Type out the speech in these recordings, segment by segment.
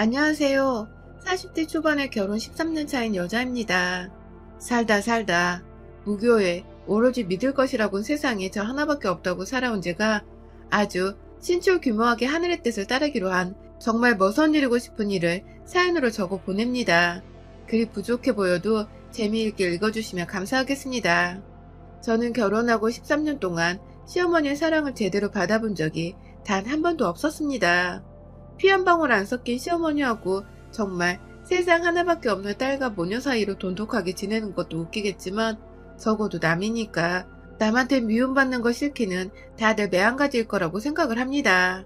안녕하세요. 40대 초반에 결혼 13년 차인 여자입니다. 살다 무교회 오로지 믿을 것이라곤 세상에 저 하나밖에 없다고 살아온 제가 아주 신초 규모하게 하늘의 뜻을 따르기로 한 정말 머선 이루고 싶은 일을 사연으로 적어 보냅니다. 글이 부족해 보여도 재미있게 읽어주시면 감사하겠습니다. 저는 결혼하고 13년 동안 시어머니의 사랑을 제대로 받아본 적이 단 한 번도 없었습니다. 피 한 방울 안 섞인 시어머니하고 정말 세상 하나밖에 없는 딸과 모녀 사이로 돈독하게 지내는 것도 웃기겠지만 적어도 남이니까 남한테 미움받는 거 싫기는 다들 매한가지일 거라고 생각을 합니다.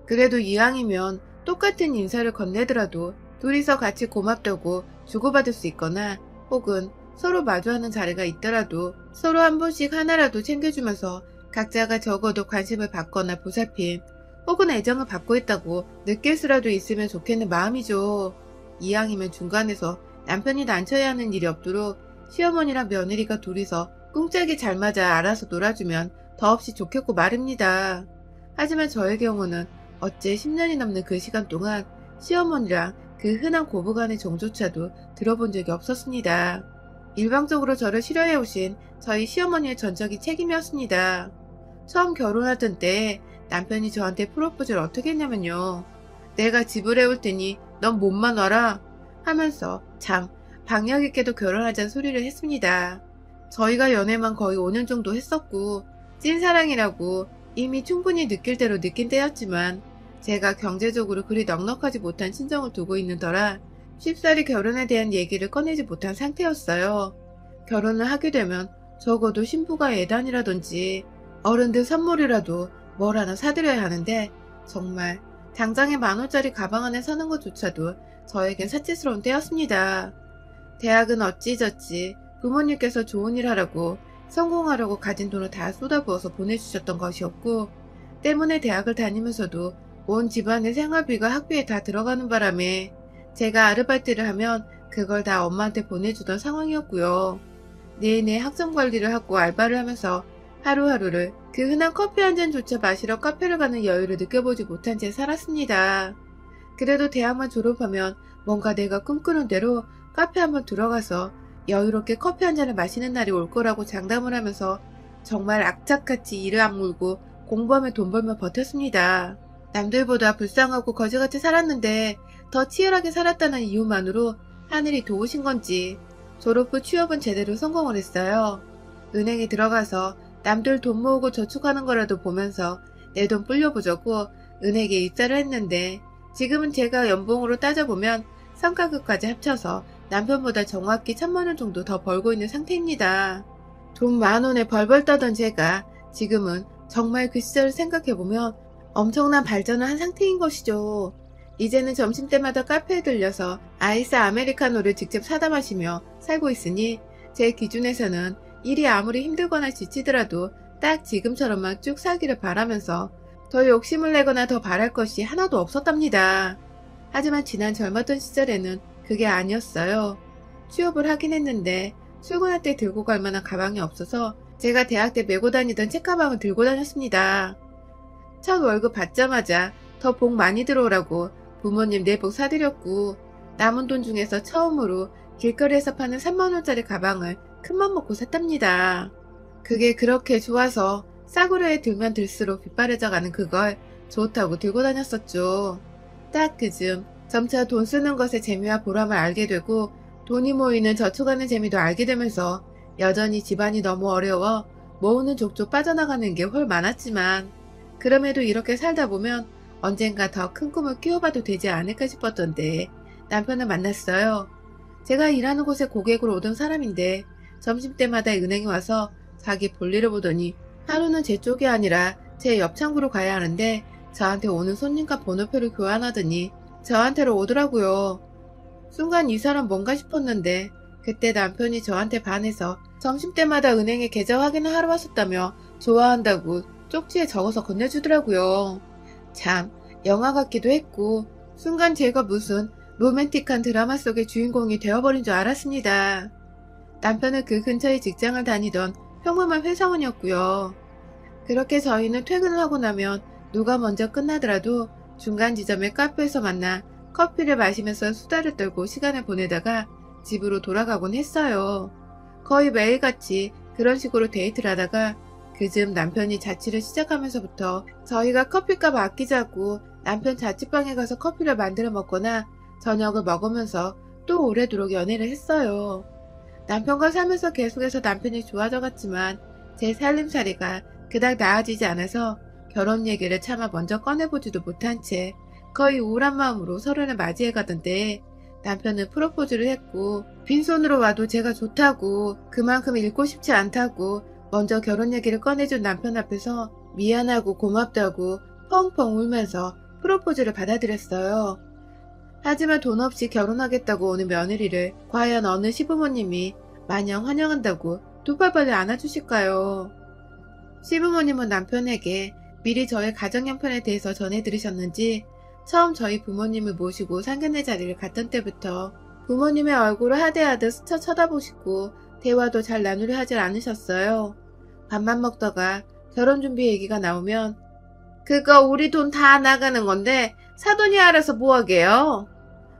그래도 이왕이면 똑같은 인사를 건네더라도 둘이서 같이 고맙다고 주고받을 수 있거나 혹은 서로 마주하는 자리가 있더라도 서로 한 번씩 하나라도 챙겨주면서 각자가 적어도 관심을 받거나 보살핌 혹은 애정을 받고 있다고 느낄 수라도 있으면 좋겠는 마음이죠. 이왕이면 중간에서 남편이 난처해야 하는 일이 없도록 시어머니랑 며느리가 둘이서 꿍짝이 잘 맞아 알아서 놀아주면 더없이 좋겠고 말입니다. 하지만 저의 경우는 어째 10년이 넘는 그 시간 동안 시어머니랑 그 흔한 고부간의 정조차도 들어본 적이 없었습니다. 일방적으로 저를 싫어해오신 저희 시어머니의 전적인 책임이었습니다. 처음 결혼하던 때 남편이 저한테 프로포즈를 어떻게 했냐면요. 내가 집을 해올 테니 넌 몸만 와라 하면서 참 박력 있게도 결혼하자는 소리를 했습니다. 저희가 연애만 거의 5년 정도 했었고 찐사랑이라고 이미 충분히 느낄 대로 느낀 때였지만 제가 경제적으로 그리 넉넉하지 못한 친정을 두고 있는 터라 쉽사리 결혼에 대한 얘기를 꺼내지 못한 상태였어요. 결혼을 하게 되면 적어도 신부가 예단이라든지 어른들 선물이라도 뭘 하나 사드려야 하는데 정말 당장에 10,000원짜리 가방 안에 사는 것조차도 저에겐 사치스러운 때였습니다. 대학은 어찌저찌 부모님께서 좋은 일 하라고 성공하려고 가진 돈을 다 쏟아부어서 보내주셨던 것이었고 때문에 대학을 다니면서도 온 집안의 생활비가 학비에 다 들어가는 바람에 제가 아르바이트를 하면 그걸 다 엄마한테 보내주던 상황이었고요. 내내 학점 관리를 하고 알바를 하면서 하루하루를 그 흔한 커피 한 잔조차 마시러 카페를 가는 여유를 느껴보지 못한 채 살았습니다. 그래도 대학만 졸업하면 뭔가 내가 꿈꾸는 대로 카페 한번 들어가서 여유롭게 커피 한 잔을 마시는 날이 올 거라고 장담을 하면서 정말 악착같이 일을 악물고 공부하며 돈 벌며 버텼습니다. 남들보다 불쌍하고 거지같이 살았는데 더 치열하게 살았다는 이유만으로 하늘이 도우신 건지 졸업 후 취업은 제대로 성공을 했어요. 은행에 들어가서 남들 돈 모으고 저축하는 거라도 보면서 내 돈 불려보자고 은행에 입사를 했는데 지금은 제가 연봉으로 따져보면 성과급까지 합쳐서 남편보다 정확히 1,000만원 정도 더 벌고 있는 상태입니다. 돈 10,000원에 벌벌 떠던 제가 지금은 정말 그 시절을 생각해보면 엄청난 발전을 한 상태인 것이죠. 이제는 점심때마다 카페에 들려서 아이스 아메리카노를 직접 사다 마시며 살고 있으니 제 기준에서는 일이 아무리 힘들거나 지치더라도 딱 지금처럼만 쭉 살기를 바라면서 더 욕심을 내거나 더 바랄 것이 하나도 없었답니다. 하지만 지난 젊었던 시절에는 그게 아니었어요. 취업을 하긴 했는데 출근할 때 들고 갈 만한 가방이 없어서 제가 대학 때 메고 다니던 책가방을 들고 다녔습니다. 첫 월급 받자마자 더 복 많이 들어오라고 부모님 내복 사드렸고 남은 돈 중에서 처음으로 길거리에서 파는 3만원짜리 가방을 큰맘 먹고 샀답니다. 그게 그렇게 좋아서 싸구려에 들면 들수록 빗바래져 가는 그걸 좋다고 들고 다녔었죠. 딱 그쯤 점차 돈 쓰는 것의 재미와 보람을 알게 되고 돈이 모이는 저축하는 재미도 알게 되면서 여전히 집안이 너무 어려워 모으는 족족 빠져나가는 게 훨 많았지만 그럼에도 이렇게 살다 보면 언젠가 더 큰 꿈을 키워봐도 되지 않을까 싶었던데 남편을 만났어요. 제가 일하는 곳에 고객으로 오던 사람인데 점심때마다 은행에 와서 자기 볼일을 보더니 하루는 제 쪽이 아니라 제 옆 창구로 가야 하는데 저한테 오는 손님과 번호표를 교환하더니 저한테로 오더라고요. 순간 이 사람 뭔가 싶었는데 그때 남편이 저한테 반해서 점심때마다 은행에 계좌 확인을 하러 왔었다며 좋아한다고 쪽지에 적어서 건네주더라고요. 참 영화 같기도 했고 순간 제가 무슨 로맨틱한 드라마 속의 주인공이 되어버린 줄 알았습니다. 남편은 그 근처에 직장을 다니던 평범한 회사원이었고요. 그렇게 저희는 퇴근을 하고 나면 누가 먼저 끝나더라도 중간 지점의 카페에서 만나 커피를 마시면서 수다를 떨고 시간을 보내다가 집으로 돌아가곤 했어요. 거의 매일같이 그런 식으로 데이트를 하다가 그즘 남편이 자취를 시작하면서부터 저희가 커피값 아끼자고 남편 자취방에 가서 커피를 만들어 먹거나 저녁을 먹으면서 또 오래도록 연애를 했어요. 남편과 살면서 계속해서 남편이 좋아져 갔지만 제 살림살이가 그닥 나아지지 않아서 결혼 얘기를 차마 먼저 꺼내보지도 못한 채 거의 우울한 마음으로 서로를 맞이해 가던데 남편은 프로포즈를 했고 빈손으로 와도 제가 좋다고 그만큼 잃고 싶지 않다고 먼저 결혼 얘기를 꺼내준 남편 앞에서 미안하고 고맙다고 펑펑 울면서 프로포즈를 받아들였어요. 하지만 돈 없이 결혼하겠다고 오는 며느리를 과연 어느 시부모님이 마냥 환영한다고 두 팔 벌려 안아주실까요? 시부모님은 남편에게 미리 저의 가정 형편에 대해서 전해 들으셨는지 처음 저희 부모님을 모시고 상견례 자리를 갔던 때부터 부모님의 얼굴을 하대하듯 스쳐 쳐다보시고 대화도 잘 나누려 하질 않으셨어요. 밥만 먹다가 결혼 준비 얘기가 나오면 그거 우리 돈 다 나가는 건데 사돈이 알아서 뭐하게요?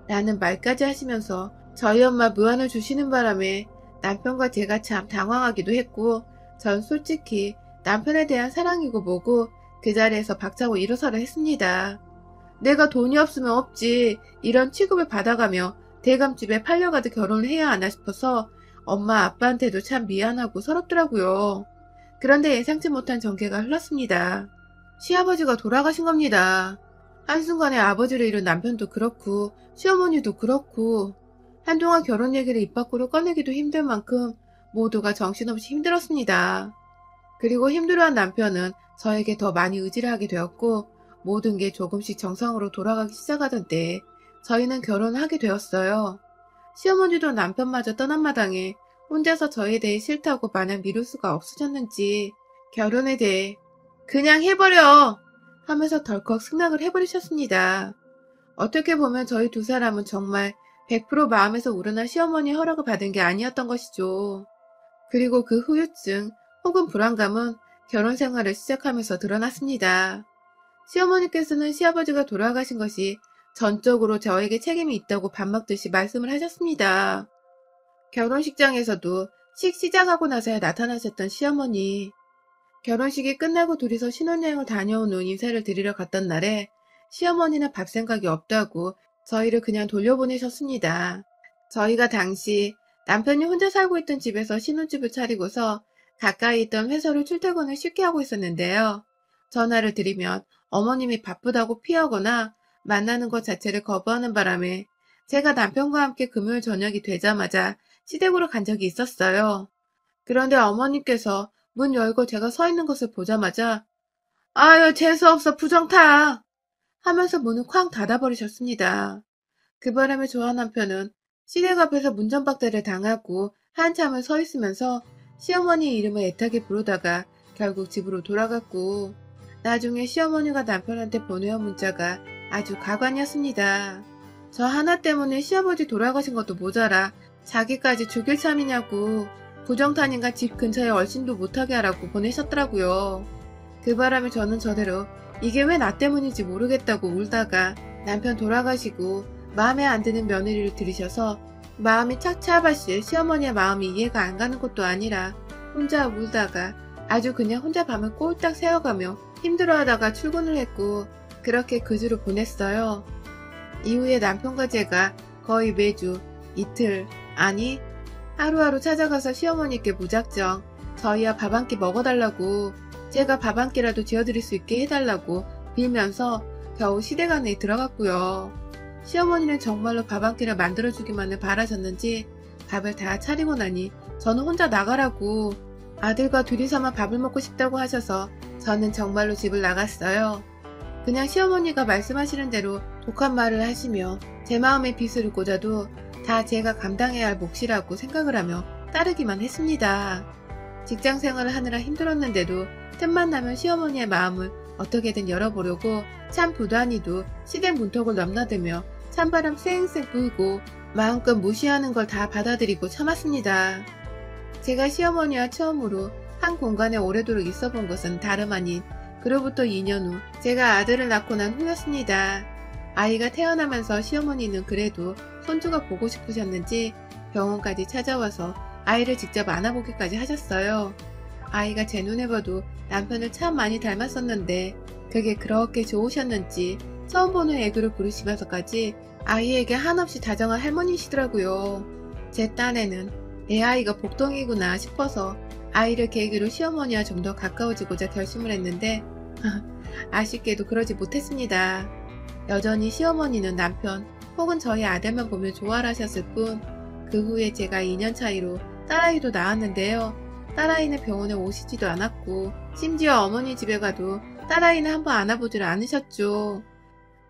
라는 말까지 하시면서 저희 엄마 무안을 주시는 바람에 남편과 제가 참 당황하기도 했고 전 솔직히 남편에 대한 사랑이고 뭐고 그 자리에서 박차고 일어서라 했습니다. 내가 돈이 없으면 없지 이런 취급을 받아가며 대감집에 팔려가듯 결혼을 해야 하나 싶어서 엄마 아빠한테도 참 미안하고 서럽더라고요. 그런데 예상치 못한 전개가 흘렀습니다. 시아버지가 돌아가신 겁니다. 한순간에 아버지를 잃은 남편도 그렇고 시어머니도 그렇고 한동안 결혼 얘기를 입 밖으로 꺼내기도 힘들 만큼 모두가 정신없이 힘들었습니다. 그리고 힘들어한 남편은 저에게 더 많이 의지를 하게 되었고 모든 게 조금씩 정상으로 돌아가기 시작하던 때에 저희는 결혼을 하게 되었어요. 시어머니도 남편마저 떠난 마당에 혼자서 저에 대해 싫다고 마냥 미룰 수가 없으셨는지 결혼에 대해 그냥 해버려 하면서 덜컥 승낙을 해버리셨습니다. 어떻게 보면 저희 두 사람은 정말 100% 마음에서 우러난 시어머니의 허락을 받은 게 아니었던 것이죠. 그리고 그 후유증 혹은 불안감은 결혼 생활을 시작하면서 드러났습니다. 시어머니께서는 시아버지가 돌아가신 것이 전적으로 저에게 책임이 있다고 밥 먹듯이 말씀을 하셨습니다. 결혼식장에서도 시작하고 나서야 나타나셨던 시어머니. 결혼식이 끝나고 둘이서 신혼여행을 다녀온 후 인사를 드리러 갔던 날에 시어머니는 밥 생각이 없다고 저희를 그냥 돌려보내셨습니다. 저희가 당시 남편이 혼자 살고 있던 집에서 신혼집을 차리고서 가까이 있던 회사로 출퇴근을 쉽게 하고 있었는데요. 전화를 드리면 어머님이 바쁘다고 피하거나 만나는 것 자체를 거부하는 바람에 제가 남편과 함께 금요일 저녁이 되자마자 시댁으로 간 적이 있었어요. 그런데 어머님께서 문 열고 제가 서 있는 것을 보자마자 아유 재수없어 부정타 하면서 문을 쾅 닫아버리셨습니다. 그 바람에 저와 남편은 시댁 앞에서 문전박대를 당하고 한참을 서 있으면서 시어머니 이름을 애타게 부르다가 결국 집으로 돌아갔고 나중에 시어머니가 남편한테 보내온 문자가 아주 가관이었습니다. 저 하나 때문에 시아버지 돌아가신 것도 모자라 자기까지 죽일 참이냐고 부정탄인가 집 근처에 얼씬도 못하게 하라고 보내셨더라고요. 그 바람에 저는 저대로 이게 왜 나 때문인지 모르겠다고 울다가 남편 돌아가시고 마음에 안 드는 며느리를 들이셔서 마음이 착잡하실 시어머니의 마음이 이해가 안 가는 것도 아니라 혼자 울다가 아주 그냥 혼자 밤을 꼴딱 새워가며 힘들어하다가 출근을 했고 그렇게 그 주를 보냈어요. 이후에 남편과 제가 거의 매주 이틀 아니 하루하루 찾아가서 시어머니께 무작정 저희와 밥 한 끼 먹어달라고 제가 밥 한 끼라도 지어드릴 수 있게 해달라고 빌면서 겨우 시댁 안에 들어갔고요. 시어머니는 정말로 밥 한 끼를 만들어주기만을 바라셨는지 밥을 다 차리고 나니 저는 혼자 나가라고 아들과 둘이서만 밥을 먹고 싶다고 하셔서 저는 정말로 집을 나갔어요. 그냥 시어머니가 말씀하시는 대로 독한 말을 하시며 제 마음에 비수를 꽂아도 다 제가 감당해야 할 몫이라고 생각을 하며 따르기만 했습니다. 직장 생활을 하느라 힘들었는데도 틈만 나면 시어머니의 마음을 어떻게든 열어보려고 참 부단히도 시댁 문턱을 넘나들며 찬바람 쌩쌩 불고 마음껏 무시하는 걸 다 받아들이고 참았습니다. 제가 시어머니와 처음으로 한 공간에 오래도록 있어본 것은 다름 아닌 그로부터 2년 후 제가 아들을 낳고 난 후였습니다. 아이가 태어나면서 시어머니는 그래도 손주가 보고 싶으셨는지 병원까지 찾아와서 아이를 직접 안아보기까지 하셨어요. 아이가 제 눈에 봐도 남편을 참 많이 닮았었는데 그게 그렇게 좋으셨는지 처음 보는 애교를 부르시면서까지 아이에게 한없이 다정한 할머니시더라고요. 제 딴에는 내 아이가 복덩이구나 싶어서 아이를 계기로 시어머니와 좀 더 가까워지고자 결심을 했는데 아쉽게도 그러지 못했습니다. 여전히 시어머니는 남편 혹은 저희 아들만 보면 좋아를 하셨을 뿐 그 후에 제가 2년 차이로 딸아이도 낳았는데요. 딸아이는 병원에 오시지도 않았고 심지어 어머니 집에 가도 딸아이는 한번 안아보지를 않으셨죠.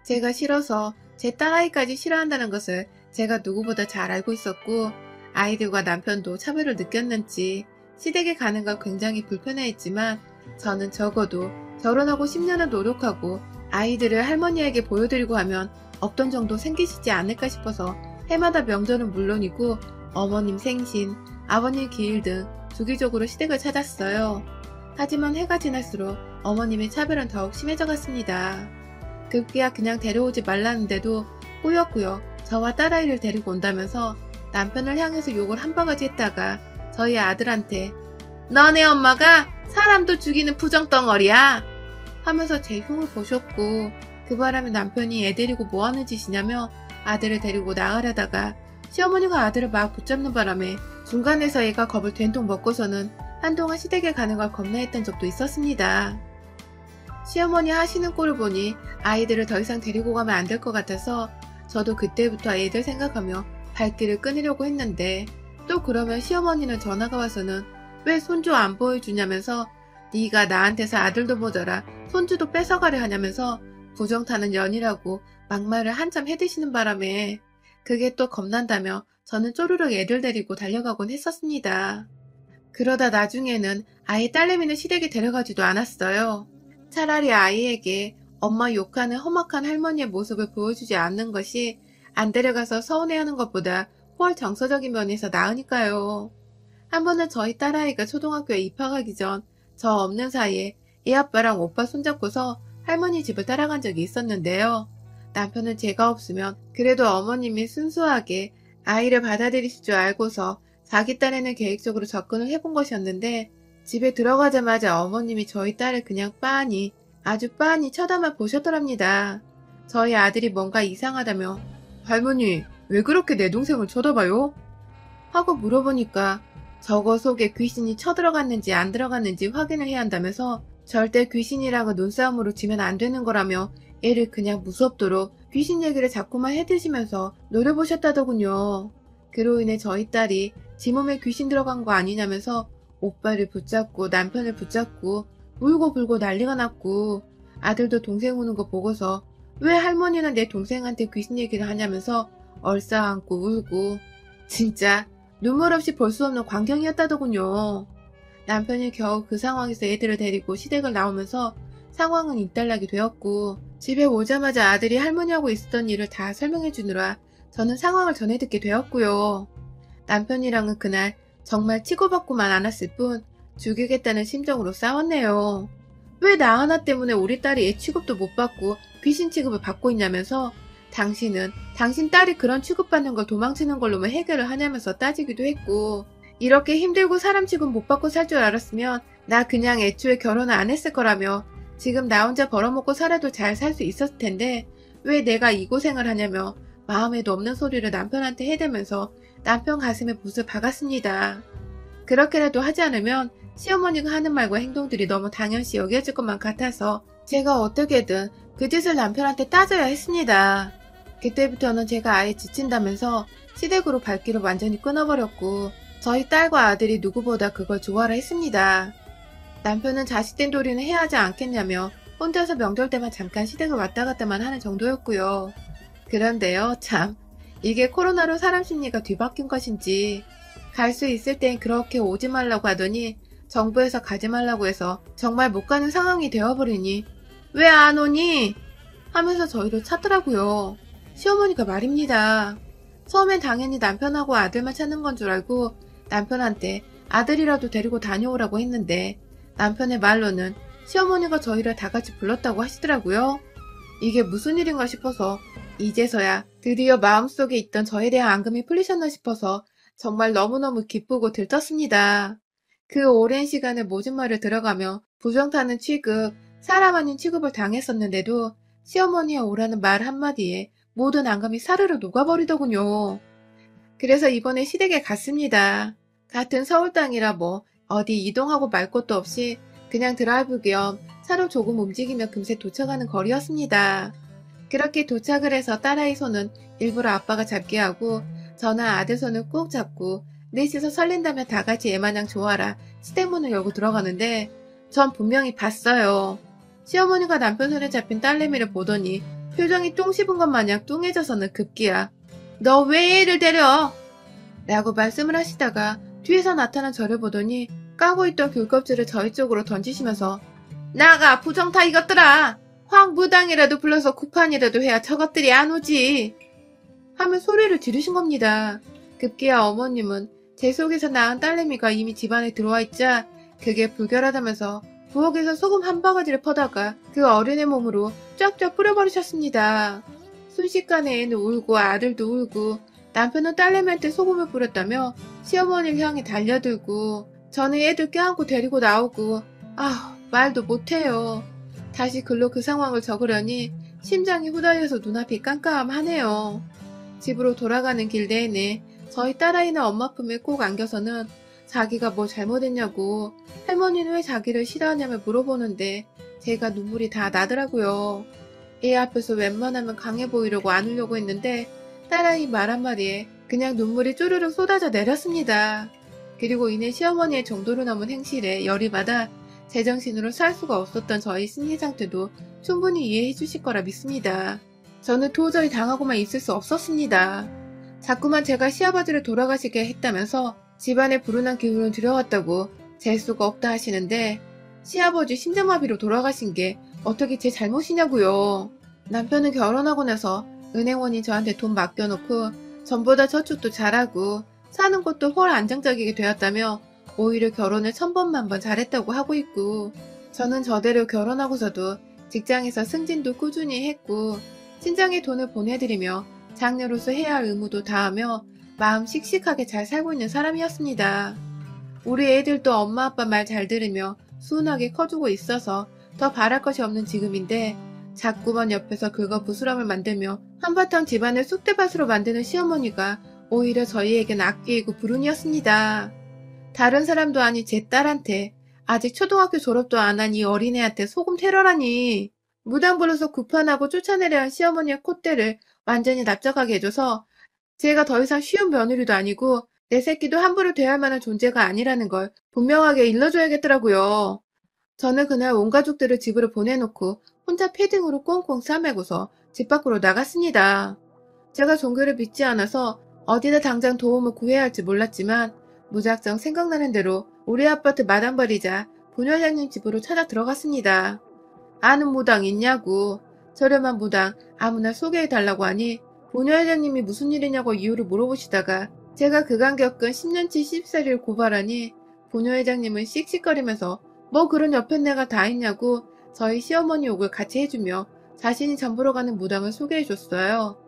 제가 싫어서 제 딸아이까지 싫어한다는 것을 제가 누구보다 잘 알고 있었고 아이들과 남편도 차별을 느꼈는지 시댁에 가는 걸 굉장히 불편해했지만 저는 적어도 결혼하고 10년을 노력하고 아이들을 할머니에게 보여드리고 하면 없던 정도 생기시지 않을까 싶어서 해마다 명절은 물론이고 어머님 생신, 아버님 기일 등 주기적으로 시댁을 찾았어요. 하지만 해가 지날수록 어머님의 차별은 더욱 심해져 갔습니다. 급기야 그냥 데려오지 말라는데도 꾸역꾸역 저와 딸아이를 데리고 온다면서 남편을 향해서 욕을 한 바가지 했다가 저희 아들한테 너네 엄마가 사람도 죽이는 부정덩어리야 하면서 제 흉을 보셨고 그 바람에 남편이 애 데리고 뭐하는 짓이냐며 아들을 데리고 나가려다가 시어머니가 아들을 막 붙잡는 바람에 중간에서 애가 겁을 된통 먹고서는 한동안 시댁에 가는 걸 겁나했던 적도 있었습니다. 시어머니 하시는 꼴을 보니 아이들을 더 이상 데리고 가면 안 될 것 같아서 저도 그때부터 애들 생각하며 발길을 끊으려고 했는데 또 그러면 시어머니는 전화가 와서는 왜 손주 안 보여주냐면서 네가 나한테서 아들도 모자라 손주도 뺏어가려 하냐면서 부정타는 년이라고 막말을 한참 해대시는 바람에 그게 또 겁난다며 저는 쪼르륵 애들 데리고 달려가곤 했었습니다. 그러다 나중에는 아예 딸내미는 시댁에 데려가지도 않았어요. 차라리 아이에게 엄마 욕하는 험악한 할머니의 모습을 보여주지 않는 것이 안 데려가서 서운해하는 것보다 훨 정서적인 면에서 나으니까요. 한 번은 저희 딸아이가 초등학교에 입학하기 전 저 없는 사이에 애 아빠랑 오빠 손잡고서 할머니 집을 따라간 적이 있었는데요. 남편은 제가 없으면 그래도 어머님이 순수하게 아이를 받아들이실 줄 알고서 자기 딴에는 계획적으로 접근을 해본 것이었는데 집에 들어가자마자 어머님이 저희 딸을 그냥 빤히 아주 빤히 쳐다만 보셨더랍니다. 저희 아들이 뭔가 이상하다며 할머니 왜 그렇게 내 동생을 쳐다봐요? 하고 물어보니까 저거 속에 귀신이 쳐들어갔는지 안 들어갔는지 확인을 해야 한다면서 절대 귀신이랑은 눈싸움으로 지면 안 되는 거라며 애를 그냥 무섭도록 귀신 얘기를 자꾸만 해드시면서 노려보셨다더군요. 그로 인해 저희 딸이 지 몸에 귀신 들어간 거 아니냐면서 오빠를 붙잡고 남편을 붙잡고 울고 불고 난리가 났고 아들도 동생 우는 거 보고서 왜 할머니는 내 동생한테 귀신 얘기를 하냐면서 얼싸안고 울고 진짜 눈물 없이 볼 수 없는 광경이었다더군요. 남편이 겨우 그 상황에서 애들을 데리고 시댁을 나오면서 상황은 일단락이 되었고 집에 오자마자 아들이 할머니하고 있었던 일을 다 설명해 주느라 저는 상황을 전해 듣게 되었고요. 남편이랑은 그날 정말 치고받고만 않았을 뿐 죽이겠다는 심정으로 싸웠네요. 왜 나 하나 때문에 우리 딸이 애 취급도 못 받고 귀신 취급을 받고 있냐면서 당신은 당신 딸이 그런 취급받는 걸 도망치는 걸로만 해결을 하냐면서 따지기도 했고 이렇게 힘들고 사람 취급 못 받고 살 줄 알았으면 나 그냥 애초에 결혼을 안 했을 거라며 지금 나 혼자 벌어먹고 살아도 잘 살 수 있었을 텐데 왜 내가 이 고생을 하냐며 마음에도 없는 소리를 남편한테 해대면서 남편 가슴에 붓을 박았습니다. 그렇게라도 하지 않으면 시어머니가 하는 말과 행동들이 너무 당연시 여겨질 것만 같아서 제가 어떻게든 그 짓을 남편한테 따져야 했습니다. 그때부터는 제가 아예 지친다면서 시댁으로 발길을 완전히 끊어버렸고 저희 딸과 아들이 누구보다 그걸 좋아라 했습니다. 남편은 자식된 도리는 해야 하지 않겠냐며 혼자서 명절 때만 잠깐 시댁을 왔다 갔다만 하는 정도였고요. 그런데요, 참 이게 코로나로 사람 심리가 뒤바뀐 것인지 갈 수 있을 땐 그렇게 오지 말라고 하더니 정부에서 가지 말라고 해서 정말 못 가는 상황이 되어버리니 왜 안 오니? 하면서 저희를 찾더라고요. 시어머니가 말입니다. 처음엔 당연히 남편하고 아들만 찾는 건 줄 알고 남편한테 아들이라도 데리고 다녀오라고 했는데 남편의 말로는 시어머니가 저희를 다 같이 불렀다고 하시더라고요. 이게 무슨 일인가 싶어서 이제서야 드디어 마음속에 있던 저에 대한 앙금이 풀리셨나 싶어서 정말 너무너무 기쁘고 들떴습니다. 그 오랜 시간을 모진 말을 들어가며 부정타는 취급, 사람 아닌 취급을 당했었는데도 시어머니의 오라는 말 한마디에 모든 앙금이 사르르 녹아버리더군요. 그래서 이번에 시댁에 갔습니다. 같은 서울 땅이라 뭐 어디 이동하고 말 것도 없이 그냥 드라이브 겸 차로 조금 움직이며 금세 도착하는 거리였습니다. 그렇게 도착을 해서 딸아이 손은 일부러 아빠가 잡게 하고 저는 아들 손을 꼭 잡고 넷이서 설렌다면 다같이 애마냥 좋아라 시댁문을 열고 들어가는데 전 분명히 봤어요. 시어머니가 남편 손에 잡힌 딸내미를 보더니 표정이 똥 씹은 것 마냥 뚱해져서는 급기야 너 왜 애를 데려? 라고 말씀을 하시다가 뒤에서 나타난 저를 보더니 까고 있던 귤껍질을 저희 쪽으로 던지시면서 나가 부정타 이것들아! 황무당이라도 불러서 구판이라도 해야 저것들이 안 오지! 하며 소리를 지르신 겁니다. 급기야 어머님은 제 속에서 낳은 딸내미가 이미 집안에 들어와 있자 그게 불결하다면서 부엌에서 소금 한 바가지를 퍼다가 그 어린애 몸으로 쫙쫙 뿌려버리셨습니다. 순식간에 애는 울고 아들도 울고 남편은 딸내미한테 소금을 뿌렸다며 시어머니를 향해 달려들고 저는 애들 껴안고 데리고 나오고 말도 못해요. 다시 글로 그 상황을 적으려니 심장이 후달려서 눈앞이 깜깜하네요. 집으로 돌아가는 길 내내 저희 딸아이는 엄마 품에 꼭 안겨서는 자기가 뭐 잘못했냐고 할머니는 왜 자기를 싫어하냐며 물어보는데 제가 눈물이 다 나더라고요. 애 앞에서 웬만하면 강해 보이려고 안으려고 했는데 딸아이 말 한마디에 그냥 눈물이 쪼르륵 쏟아져 내렸습니다. 그리고 이내 시어머니의 정도로 넘은 행실에 열이 받아 제정신으로 살 수가 없었던 저희 심리 상태도 충분히 이해해 주실 거라 믿습니다. 저는 도저히 당하고만 있을 수 없었습니다. 자꾸만 제가 시아버지를 돌아가시게 했다면서 집안에 불운한 기운을 들여왔다고 잴 수가 없다 하시는데 시아버지 심장마비로 돌아가신 게 어떻게 제 잘못이냐고요. 남편은 결혼하고 나서 은행원이 저한테 돈 맡겨놓고 전보다 저축도 잘하고 사는 것도 훨 안정적이게 되었다며 오히려 결혼을 1000번만번 잘했다고 하고 있고 저는 저대로 결혼하고서도 직장에서 승진도 꾸준히 했고 친정에 돈을 보내드리며 장녀로서 해야 할 의무도 다하며 마음 씩씩하게 잘 살고 있는 사람이었습니다. 우리 애들도 엄마 아빠 말 잘 들으며 순하게 커주고 있어서 더 바랄 것이 없는 지금인데 자꾸만 옆에서 긁어 부스럼을 만들며 한바탕 집안을 쑥대밭으로 만드는 시어머니가 오히려 저희에겐 악귀이고 불운이었습니다. 다른 사람도 아닌 제 딸한테 아직 초등학교 졸업도 안 한 이 어린애한테 소금 테러라니. 무당 불러서 구판하고 쫓아내려 한 시어머니의 콧대를 완전히 납작하게 해줘서 제가 더 이상 쉬운 며느리도 아니고 내 새끼도 함부로 대할 만한 존재가 아니라는 걸 분명하게 일러줘야겠더라고요. 저는 그날 온 가족들을 집으로 보내놓고 혼자 패딩으로 꽁꽁 싸매고서 집 밖으로 나갔습니다. 제가 종교를 믿지 않아서 어디다 당장 도움을 구해야 할지 몰랐지만 무작정 생각나는 대로 우리 아파트 마당 버리자 부녀회장님 집으로 찾아 들어갔습니다. 아는 무당 있냐고 저렴한 무당 아무나 소개해달라고 하니 부녀회장님이 무슨 일이냐고 이유를 물어보시다가 제가 그간 겪은 10년치 시집살이를 고발하니 부녀회장님은 씩씩거리면서 뭐 그런 옆편네가 다 있냐고 저희 시어머니 욕을 같이 해주며 자신이 잠보러 가는 무당을 소개해줬어요.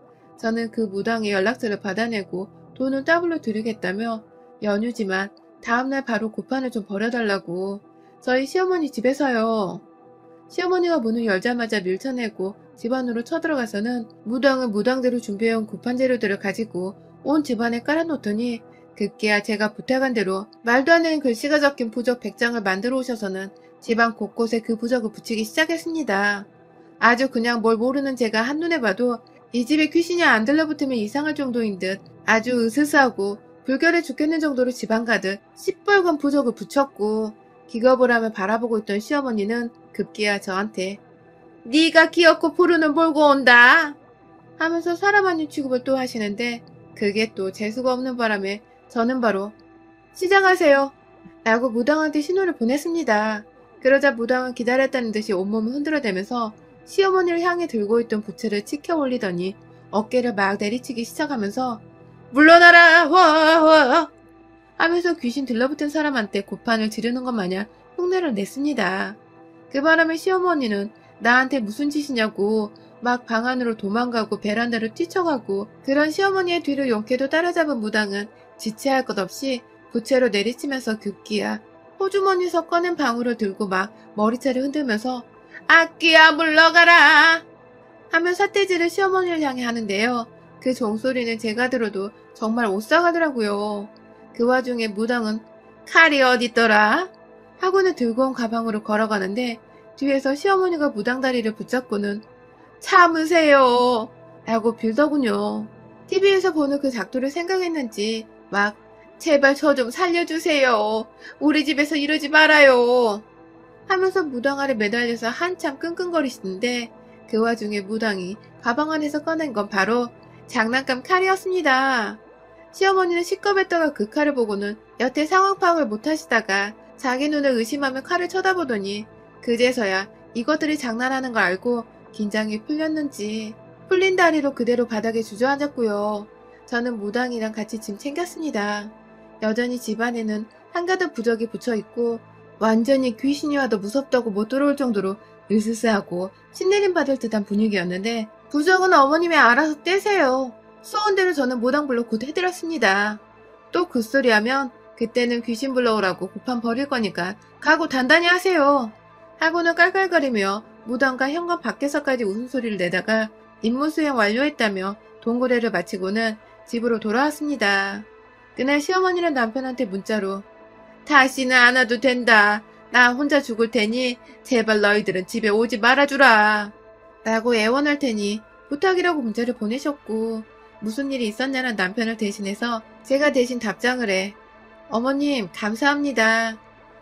저는 그 무당의 연락처를 받아내고 돈을 더블로 드리겠다며 연휴지만 다음날 바로 구판을 좀 버려달라고 저희 시어머니 집에서요. 시어머니가 문을 열자마자 밀쳐내고 집 안으로 쳐들어가서는 무당은 무당대로 준비해온 구판 재료들을 가지고 온 집안에 깔아놓더니 급기야 제가 부탁한 대로 말도 안 되는 글씨가 적힌 부적 100장을 만들어 오셔서는 집안 곳곳에 그 부적을 붙이기 시작했습니다. 아주 그냥 뭘 모르는 제가 한눈에 봐도 이 집에 귀신이 안 들러붙으면 이상할 정도인 듯 아주 으스스하고 불결해 죽겠는 정도로 집안 가득 시뻘건 부적을 붙였고 기겁을 하며 바라보고 있던 시어머니는 급기야 저한테 네가 귀엽고 푸르는 몰고 온다 하면서 사람 아닌 취급을 또 하시는데 그게 또 재수가 없는 바람에 저는 바로 시장하세요 라고 무당한테 신호를 보냈습니다. 그러자 무당은 기다렸다는 듯이 온몸을 흔들어대면서 시어머니를 향해 들고 있던 부채를 치켜 올리더니 어깨를 막 내리치기 시작하면서 물러나라 허허 하면서 귀신 들러붙은 사람한테 고판을 지르는 것 마냥 흉내를 냈습니다. 그 바람에 시어머니는 나한테 무슨 짓이냐고 막 방 안으로 도망가고 베란다로 뛰쳐가고 그런 시어머니의 뒤를 용케도 따라잡은 무당은 지체할 것 없이 부채로 내리치면서 급기야 호주머니에서 꺼낸 방울을 들고 막 머리채를 흔들면서 악기야 물러가라 하며 삿대질을 시어머니를 향해 하는데요. 그 종소리는 제가 들어도 정말 오싹하더라고요. 그 와중에 무당은 칼이 어딨더라? 하고는 들고 온 가방으로 걸어가는데 뒤에서 시어머니가 무당 다리를 붙잡고는 참으세요 라고 빌더군요. TV에서 보는 그 작두를 생각했는지 막 제발 저 좀 살려주세요. 우리 집에서 이러지 말아요. 하면서 무당 아래 매달려서 한참 끙끙거리시는데 그 와중에 무당이 가방 안에서 꺼낸 건 바로 장난감 칼이었습니다. 시어머니는 시겁했다가 그 칼을 보고는 여태 상황 파악을 못하시다가 자기 눈을 의심하며 칼을 쳐다보더니 그제서야 이것들이 장난하는 걸 알고 긴장이 풀렸는지 풀린 다리로 그대로 바닥에 주저앉았고요. 저는 무당이랑 같이 짐 챙겼습니다. 여전히 집안에는 한가득 부적이 붙여있고 완전히 귀신이 와도 무섭다고 못 들어올 정도로 으스스하고 신내림 받을 듯한 분위기였는데 부적은 어머님이 알아서 떼세요. 쏘은 대로 저는 무당불로 곧 해드렸습니다. 또 그 소리 하면 그때는 귀신 불러오라고 고판 버릴 거니까 각오 단단히 하세요. 하고는 깔깔거리며 무당과 현관 밖에서까지 웃음소리를 내다가 임무 수행 완료했다며 동고래를 마치고는 집으로 돌아왔습니다. 그날 시어머니는 남편한테 문자로 다시는 안 와도 된다. 나 혼자 죽을 테니 제발 너희들은 집에 오지 말아주라. 라고 애원할 테니 부탁이라고 문자를 보내셨고 무슨 일이 있었냐는 남편을 대신해서 제가 대신 답장을 해 어머님 감사합니다.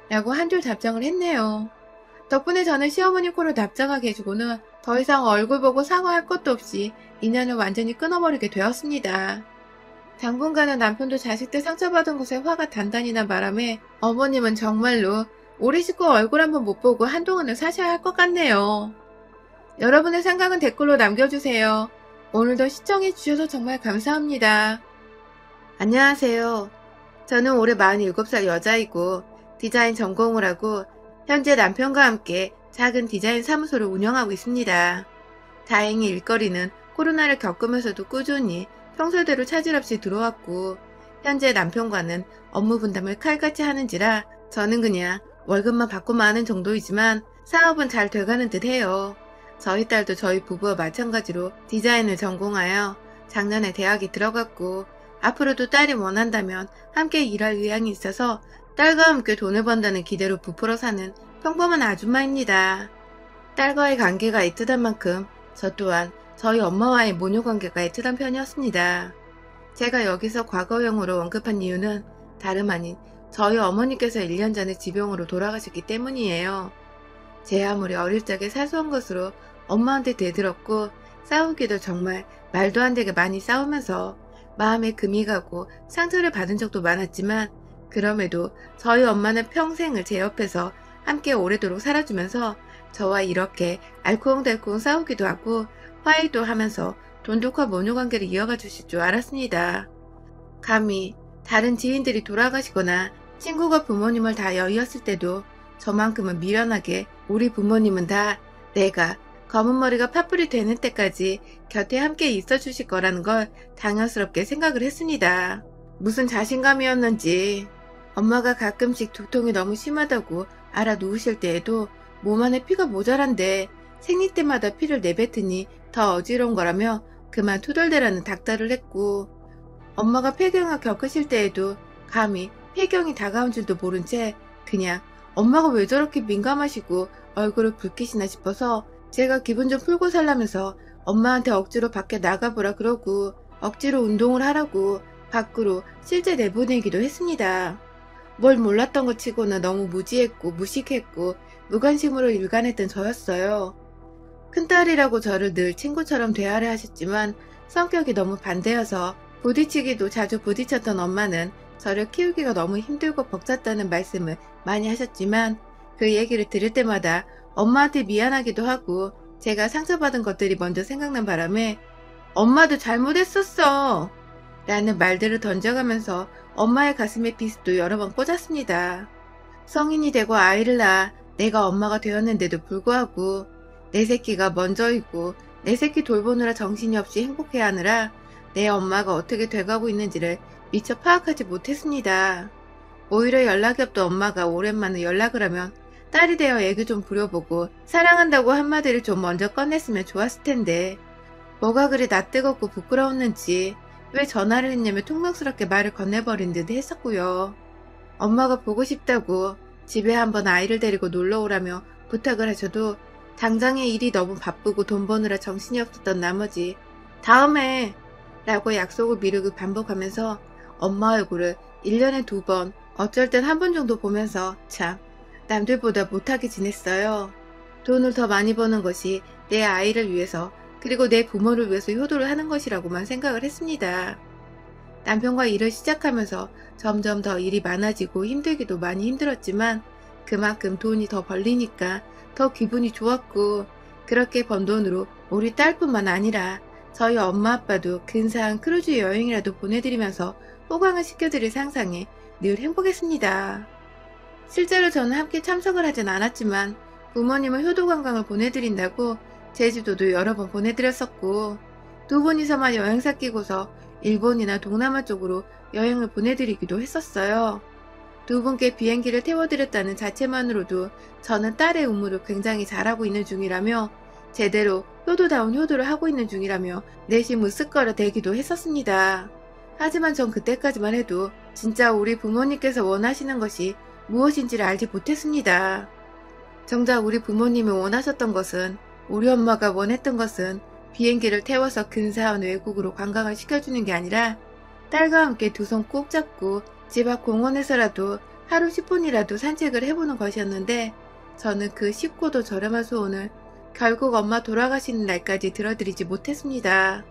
라고 한 줄 답장을 했네요. 덕분에 저는 시어머니 코를 납작하게 해주고는 더 이상 얼굴 보고 사과할 것도 없이 인연을 완전히 끊어버리게 되었습니다. 당분간은 남편도 자식들 상처받은 것에 화가 단단히 난 바람에 어머님은 정말로 우리 식구 얼굴 한번 못 보고 한동안은 사셔야 할 것 같네요. 여러분의 생각은 댓글로 남겨주세요. 오늘도 시청해주셔서 정말 감사합니다. 안녕하세요. 저는 올해 47살 여자이고 디자인 전공을 하고 현재 남편과 함께 작은 디자인 사무소를 운영하고 있습니다. 다행히 일거리는 코로나를 겪으면서도 꾸준히 평소대로 차질 없이 들어왔고 현재 남편과는 업무 분담을 칼같이 하는지라 저는 그냥 월급만 받고만 하는 정도이지만 사업은 잘 돼가는 듯 해요. 저희 딸도 저희 부부와 마찬가지로 디자인을 전공하여 작년에 대학에 들어갔고 앞으로도 딸이 원한다면 함께 일할 의향이 있어서 딸과 함께 돈을 번다는 기대로 부풀어 사는 평범한 아줌마입니다. 딸과의 관계가 애틋한 만큼 저 또한 저희 엄마와의 모녀 관계가 애틋한 편이었습니다. 제가 여기서 과거형으로 언급한 이유는 다름 아닌 저희 어머니께서 1년 전에 지병으로 돌아가셨기 때문이에요. 제 아무리 어릴 적에 사소한 것으로 엄마한테 대들었고 싸우기도 정말 말도 안 되게 많이 싸우면서 마음에 금이 가고 상처를 받은 적도 많았지만 그럼에도 저희 엄마는 평생을 제 옆에서 함께 오래도록 살아주면서 저와 이렇게 알콩달콩 싸우기도 하고 화해도 하면서 돈독한 모녀관계를 이어가 주실 줄 알았습니다. 감히 다른 지인들이 돌아가시거나 친구가 부모님을 다 여의었을 때도 저만큼은 미련하게 우리 부모님은 다 내가 검은 머리가 팥불이 되는 때까지 곁에 함께 있어 주실 거라는 걸 당연스럽게 생각을 했습니다. 무슨 자신감이었는지 엄마가 가끔씩 두통이 너무 심하다고 알아 누우실 때에도 몸 안에 피가 모자란데 생리 때마다 피를 내뱉으니 더 어지러운 거라며 그만 투덜대라는 닥달을 했고 엄마가 폐경을 겪으실 때에도 감히 폐경이 다가온 줄도 모른 채 그냥 엄마가 왜 저렇게 민감하시고 얼굴을 붉히시나 싶어서 제가 기분 좀 풀고 살라면서 엄마한테 억지로 밖에 나가보라 그러고 억지로 운동을 하라고 밖으로 실제 내보내기도 했습니다. 뭘 몰랐던 것 치고는 너무 무지했고 무식했고 무관심으로 일관했던 저였어요. 큰딸이라고 저를 늘 친구처럼 대하려 하셨지만 성격이 너무 반대여서 부딪히기도 자주 부딪혔던 엄마는 저를 키우기가 너무 힘들고 벅찼다는 말씀을 많이 하셨지만 그 얘기를 들을 때마다 엄마한테 미안하기도 하고 제가 상처받은 것들이 먼저 생각난 바람에 엄마도 잘못했었어 라는 말들을 던져가면서 엄마의 가슴에 비스도 여러 번 꽂았습니다. 성인이 되고 아이를 낳아 내가 엄마가 되었는데도 불구하고 내 새끼가 먼저이고 내 새끼 돌보느라 정신이 없이 행복해하느라 내 엄마가 어떻게 돼가고 있는지를 미처 파악하지 못했습니다. 오히려 연락이 없던 엄마가 오랜만에 연락을 하면 딸이 되어 애교 좀 부려보고 사랑한다고 한마디를 좀 먼저 꺼냈으면 좋았을 텐데 뭐가 그리 낯뜨겁고 부끄러웠는지 왜 전화를 했냐며 퉁명스럽게 말을 건네버린 듯 했었고요. 엄마가 보고 싶다고 집에 한번 아이를 데리고 놀러 오라며 부탁을 하셔도 당장의 일이 너무 바쁘고 돈 버느라 정신이 없었던 나머지 다음에 라고 약속을 미루고 반복하면서 엄마 얼굴을 1년에 2번 어쩔 땐 한 번 정도 보면서 참 남들보다 못하게 지냈어요. 돈을 더 많이 버는 것이 내 아이를 위해서 그리고 내 부모를 위해서 효도를 하는 것이라고만 생각을 했습니다. 남편과 일을 시작하면서 점점 더 일이 많아지고 힘들기도 많이 힘들었지만 그만큼 돈이 더 벌리니까 더 기분이 좋았고 그렇게 번 돈으로 우리 딸뿐만 아니라 저희 엄마 아빠도 근사한 크루즈 여행이라도 보내드리면서 호강을 시켜드릴 상상에 늘 행복했습니다. 실제로 저는 함께 참석을 하진 않았지만 부모님은 효도관광을 보내드린다고 제주도도 여러 번 보내드렸었고 2분이서만 여행사 끼고서 일본이나 동남아 쪽으로 여행을 보내드리기도 했었어요. 2분께 비행기를 태워드렸다는 자체만으로도 저는 딸의 의무를 굉장히 잘하고 있는 중이라며 제대로 효도다운 효도를 하고 있는 중이라며 내심 으쓱거려 대기도 했었습니다. 하지만 전 그때까지만 해도 진짜 우리 부모님께서 원하시는 것이 무엇인지를 알지 못했습니다. 정작 우리 부모님이 원하셨던 것은 우리 엄마가 원했던 것은 비행기를 태워서 근사한 외국으로 관광을 시켜주는 게 아니라 딸과 함께 두 손 꼭 잡고 집 앞 공원에서라도 하루 10분이라도 산책을 해보는 것이었는데 저는 그 쉽고도 저렴한 소원을 결국 엄마 돌아가시는 날까지 들어드리지 못했습니다.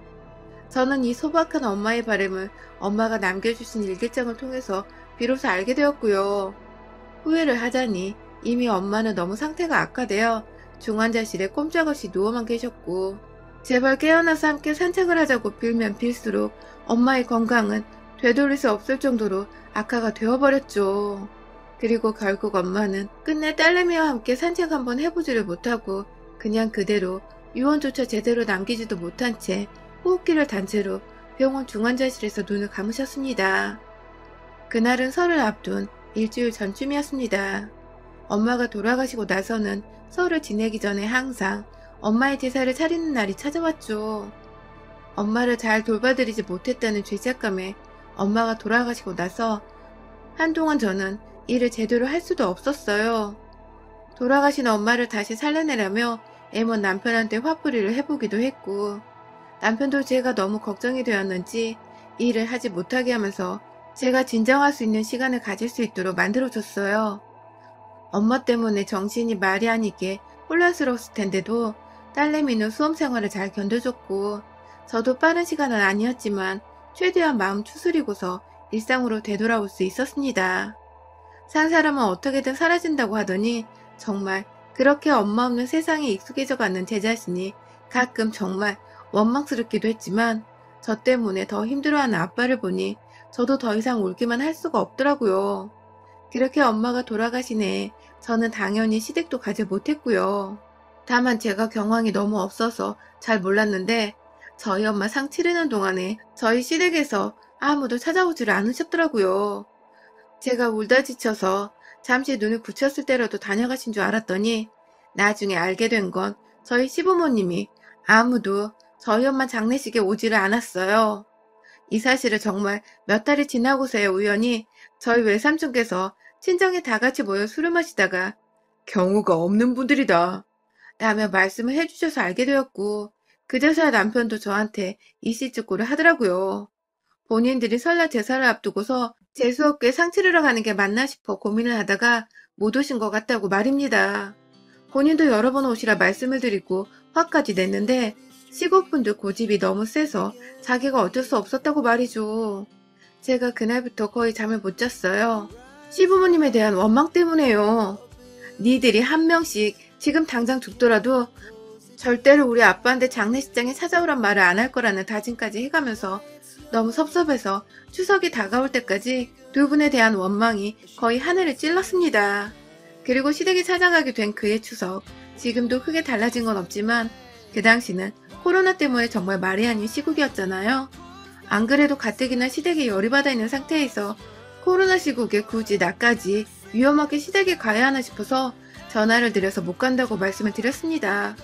저는 이 소박한 엄마의 바람을 엄마가 남겨주신 일기장을 통해서 비로소 알게 되었고요. 후회를 하자니 이미 엄마는 너무 상태가 악화되어 중환자실에 꼼짝없이 누워만 계셨고 제발 깨어나서 함께 산책을 하자고 빌면 빌수록 엄마의 건강은 되돌릴 수 없을 정도로 악화가 되어버렸죠. 그리고 결국 엄마는 끝내 딸내미와 함께 산책 한번 해보지를 못하고 그냥 그대로 유언조차 제대로 남기지도 못한 채 호흡기를 단 채로 병원 중환자실에서 눈을 감으셨습니다. 그날은 설을 앞둔 일주일 전쯤이었습니다. 엄마가 돌아가시고 나서는 설을 지내기 전에 항상 엄마의 제사를 차리는 날이 찾아왔죠. 엄마를 잘 돌봐드리지 못했다는 죄책감에 엄마가 돌아가시고 나서 한동안 저는 일을 제대로 할 수도 없었어요. 돌아가신 엄마를 다시 살려내려며 애먼 남편한테 화풀이를 해보기도 했고 남편도 제가 너무 걱정이 되었는지 일을 하지 못하게 하면서 제가 진정할 수 있는 시간을 가질 수 있도록 만들어줬어요. 엄마 때문에 정신이 말이 아니게 혼란스러웠을 텐데도 딸내미는 수험 생활을 잘 견뎌줬고 저도 빠른 시간은 아니었지만 최대한 마음 추스리고서 일상으로 되돌아올 수 있었습니다. 산 사람은 어떻게든 사라진다고 하더니 정말 그렇게 엄마 없는 세상에 익숙해져가는 제 자신이 가끔 정말 원망스럽기도 했지만 저 때문에 더 힘들어하는 아빠를 보니 저도 더 이상 울기만 할 수가 없더라고요. 그렇게 엄마가 돌아가신 해에 저는 당연히 시댁도 가지 못했고요. 다만 제가 경황이 너무 없어서 잘 몰랐는데 저희 엄마 상 치르는 동안에 저희 시댁에서 아무도 찾아오지를 않으셨더라고요. 제가 울다 지쳐서 잠시 눈을 붙였을 때라도 다녀가신 줄 알았더니 나중에 알게 된 건 저희 시부모님이 아무도 저희 엄마 장례식에 오지를 않았어요. 이 사실을 정말 몇 달이 지나고서야 우연히 저희 외삼촌께서 친정에 다 같이 모여 술을 마시다가 경우가 없는 분들이다 라며 말씀을 해주셔서 알게 되었고 그제서야 남편도 저한테 이씨쭈꾸를 하더라고요. 본인들이 설날 제사를 앞두고서 재수없게 상 치르러 가는 게 맞나 싶어 고민을 하다가 못 오신 것 같다고 말입니다. 본인도 여러 번 오시라 말씀을 드리고 화까지 냈는데 시골분들 고집이 너무 세서 자기가 어쩔 수 없었다고 말이죠. 제가 그날부터 거의 잠을 못 잤어요. 시부모님에 대한 원망 때문에요. 니들이 한 명씩 지금 당장 죽더라도 절대로 우리 아빠한테 장례식장에 찾아오란 말을 안 할 거라는 다짐까지 해가면서 너무 섭섭해서 추석이 다가올 때까지 두 분에 대한 원망이 거의 하늘을 찔렀습니다. 그리고 시댁이 찾아가게 된 그해 추석, 지금도 크게 달라진 건 없지만 그 당시는 코로나 때문에 정말 말이 아닌 시국이었잖아요. 안 그래도 가뜩이나 시댁에 열이 받아 있는 상태에서 코로나 시국에 굳이 나까지 위험하게 시댁에 가야 하나 싶어서 전화를 드려서 못 간다고 말씀을 드렸습니다.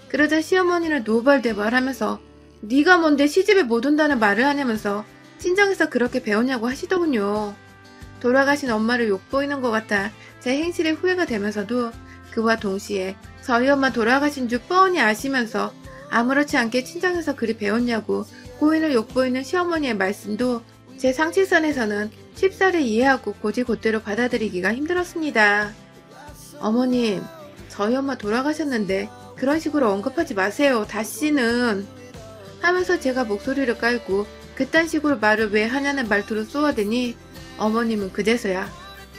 그러자 시어머니는 노발대발하면서 네가 뭔데 시집에 못 온다는 말을 하냐면서 친정에서 그렇게 배웠냐고 하시더군요. 돌아가신 엄마를 욕보이는 것 같아 제 행실에 후회가 되면서도 그와 동시에 저희 엄마 돌아가신 줄 뻔히 아시면서 아무렇지 않게 친정에서 그리 배웠냐고 고인을 욕보이는 시어머니의 말씀도 제 상식선에서는 쉽사리 이해하고 곧이곧대로 받아들이기가 힘들었습니다. 어머님, 저희 엄마 돌아가셨는데 그런 식으로 언급하지 마세요. 다시는. 하면서 제가 목소리를 깔고 그딴 식으로 말을 왜 하냐는 말투로 쏘아대니 어머님은 그제서야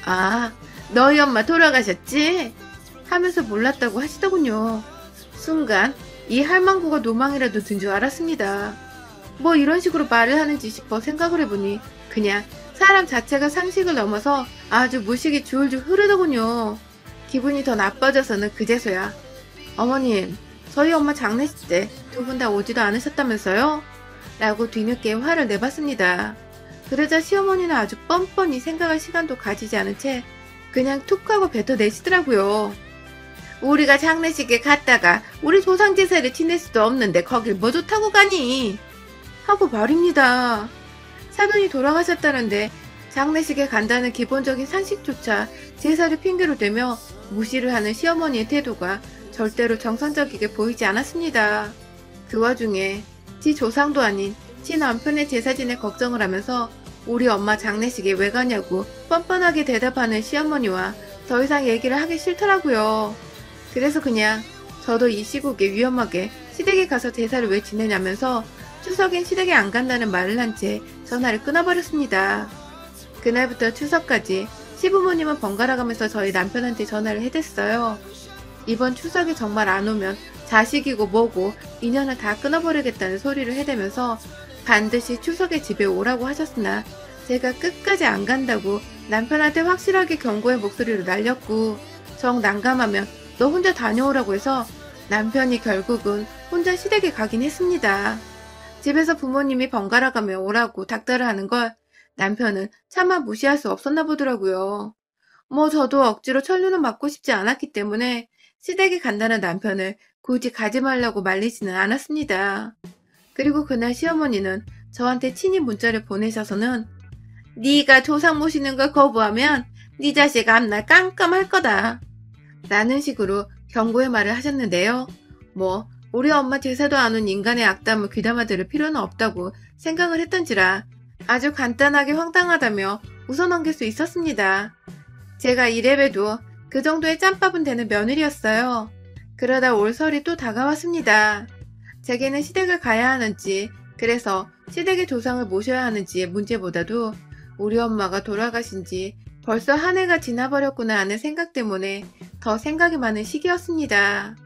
아, 너희 엄마 돌아가셨지? 하면서 몰랐다고 하시더군요. 순간 이 할망구가 노망이라도 든 줄 알았습니다. 뭐 이런 식으로 말을 하는지 싶어 생각을 해보니 그냥 사람 자체가 상식을 넘어서 아주 무식이 줄줄 흐르더군요. 기분이 더 나빠져서는 그제서야 어머님, 저희 엄마 장례식 때 두 분 다 오지도 않으셨다면서요? 라고 뒤늦게 화를 내봤습니다. 그러자 시어머니는 아주 뻔뻔히 생각할 시간도 가지지 않은 채 그냥 툭 하고 뱉어내시더라고요. 우리가 장례식에 갔다가 우리 조상 제사를 지낼 수도 없는데 거길 뭐 좋다고 가니? 하고 말입니다. 사돈이 돌아가셨다는데 장례식에 간다는 기본적인 상식조차 제사를 핑계로 대며 무시를 하는 시어머니의 태도가 절대로 정상적이게 보이지 않았습니다. 그 와중에 지 조상도 아닌 지 남편의 제사진에 걱정을 하면서 우리 엄마 장례식에 왜 가냐고 뻔뻔하게 대답하는 시어머니와 더 이상 얘기를 하기 싫더라고요. 그래서 그냥 저도 이 시국에 위험하게 시댁에 가서 제사를 왜 지내냐면서 추석엔 시댁에 안 간다는 말을 한 채 전화를 끊어버렸습니다. 그날부터 추석까지 시부모님은 번갈아 가면서 저희 남편한테 전화를 해댔어요. 이번 추석에 정말 안 오면 자식이고 뭐고 인연을 다 끊어버리겠다는 소리를 해대면서 반드시 추석에 집에 오라고 하셨으나 제가 끝까지 안 간다고 남편한테 확실하게 경고의 목소리로 날렸고 정 난감하면 너 혼자 다녀오라고 해서 남편이 결국은 혼자 시댁에 가긴 했습니다. 집에서 부모님이 번갈아 가며 오라고 닥달을 하는 걸 남편은 차마 무시할 수 없었나 보더라고요. 뭐 저도 억지로 천류는 맞고 싶지 않았기 때문에 시댁에 간다는 남편을 굳이 가지 말라고 말리지는 않았습니다. 그리고 그날 시어머니는 저한테 친히 문자를 보내셔서는 네가 조상 모시는 걸 거부하면 네 자식 앞날 깜깜할 거다 라는 식으로 경고의 말을 하셨는데요. 뭐 우리 엄마 제사도 안 온 인간의 악담을 귀담아 들을 필요는 없다고 생각을 했던지라 아주 간단하게 황당하다며 웃어넘길 수 있었습니다. 제가 이래봬도 그 정도의 짬밥은 되는 며느리였어요. 그러다 올 설이 또 다가왔습니다. 제게는 시댁을 가야 하는지 그래서 시댁의 조상을 모셔야 하는지의 문제보다도 우리 엄마가 돌아가신 지 벌써 한 해가 지나버렸구나 하는 생각 때문에 더 생각이 많은 시기였습니다.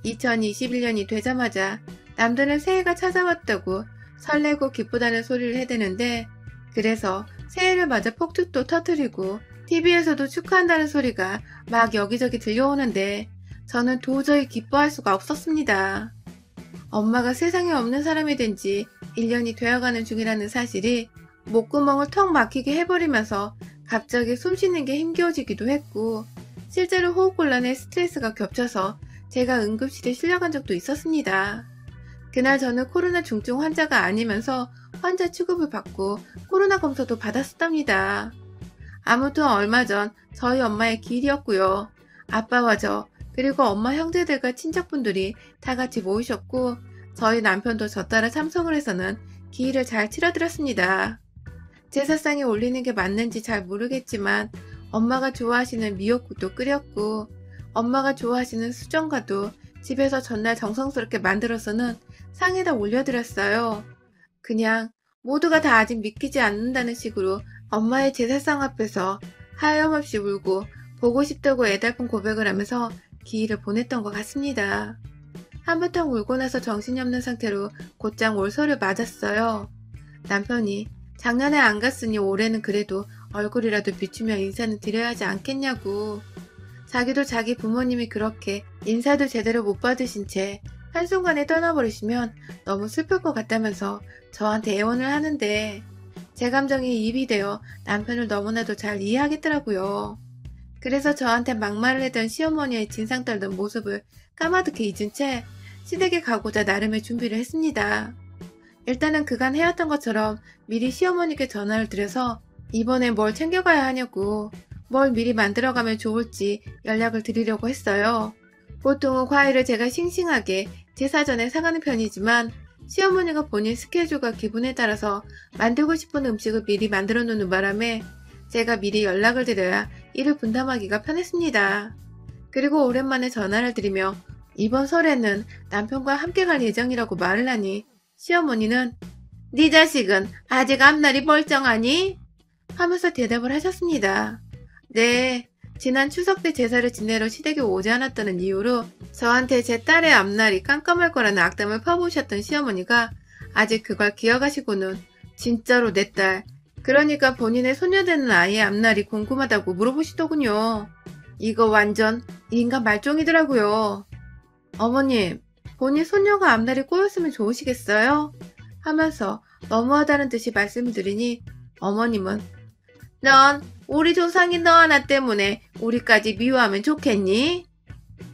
2021년이 되자마자 남들은 새해가 찾아왔다고 설레고 기쁘다는 소리를 해대는데 그래서 새해를 맞아 폭죽도 터뜨리고 TV에서도 축하한다는 소리가 막 여기저기 들려오는데 저는 도저히 기뻐할 수가 없었습니다. 엄마가 세상에 없는 사람이 된 지 1년이 되어가는 중이라는 사실이 목구멍을 턱 막히게 해버리면서 갑자기 숨쉬는 게 힘겨워지기도 했고 실제로 호흡곤란에 스트레스가 겹쳐서 제가 응급실에 실려간 적도 있었습니다. 그날 저는 코로나 중증 환자가 아니면서 환자 취급을 받고 코로나 검사도 받았었답니다. 아무튼 얼마 전 저희 엄마의 기일이었고요. 아빠와 저 그리고 엄마 형제들과 친척분들이 다 같이 모이셨고 저희 남편도 저 따라 참석을 해서는 기일을 잘 치러드렸습니다. 제사상에 올리는 게 맞는지 잘 모르겠지만 엄마가 좋아하시는 미역국도 끓였고 엄마가 좋아하시는 수정과도 집에서 전날 정성스럽게 만들어서는 상에다 올려드렸어요. 그냥 모두가 다 아직 믿기지 않는다는 식으로 엄마의 제사상 앞에서 하염없이 울고 보고 싶다고 애달픈 고백을 하면서 기일을 보냈던 것 같습니다. 한바탕 울고 나서 정신이 없는 상태로 곧장 올설을 맞았어요. 남편이 작년에 안 갔으니 올해는 그래도 얼굴이라도 비추며 인사는 드려야 하지 않겠냐고. 자기도 자기 부모님이 그렇게 인사도 제대로 못 받으신 채 한순간에 떠나버리시면 너무 슬플 것 같다면서 저한테 애원을 하는데 제 감정이 입이 되어 남편을 너무나도 잘 이해하겠더라고요. 그래서 저한테 막말을 했던 시어머니의 진상 떨던 모습을 까마득히 잊은 채 시댁에 가고자 나름의 준비를 했습니다. 일단은 그간 해왔던 것처럼 미리 시어머니께 전화를 드려서 이번에 뭘 챙겨가야 하냐고 뭘 미리 만들어가면 좋을지 연락을 드리려고 했어요. 보통은 과일을 제가 싱싱하게 제 사전에 사가는 편이지만 시어머니가 본인 스케줄과 기분에 따라서 만들고 싶은 음식을 미리 만들어 놓는 바람에 제가 미리 연락을 드려야 일을 분담하기가 편했습니다. 그리고 오랜만에 전화를 드리며 이번 설에는 남편과 함께 갈 예정이라고 말을 하니 시어머니는 네 자식은 아직 앞날이 멀쩡하니? 하면서 대답을 하셨습니다. 네, 지난 추석 때 제사를 지내러 시댁에 오지 않았다는 이유로 저한테 제 딸의 앞날이 깜깜할 거라는 악담을 퍼부으셨던 시어머니가 아직 그걸 기억하시고는 진짜로 내 딸, 그러니까 본인의 소녀되는 아이의 앞날이 궁금하다고 물어보시더군요. 이거 완전 인간 말종이더라고요. 어머님, 본인 손녀가 앞날이 꼬였으면 좋으시겠어요? 하면서 너무하다는 듯이 말씀을 드리니 어머님은 넌 우리 조상인 너 하나 때문에 우리까지 미워하면 좋겠니?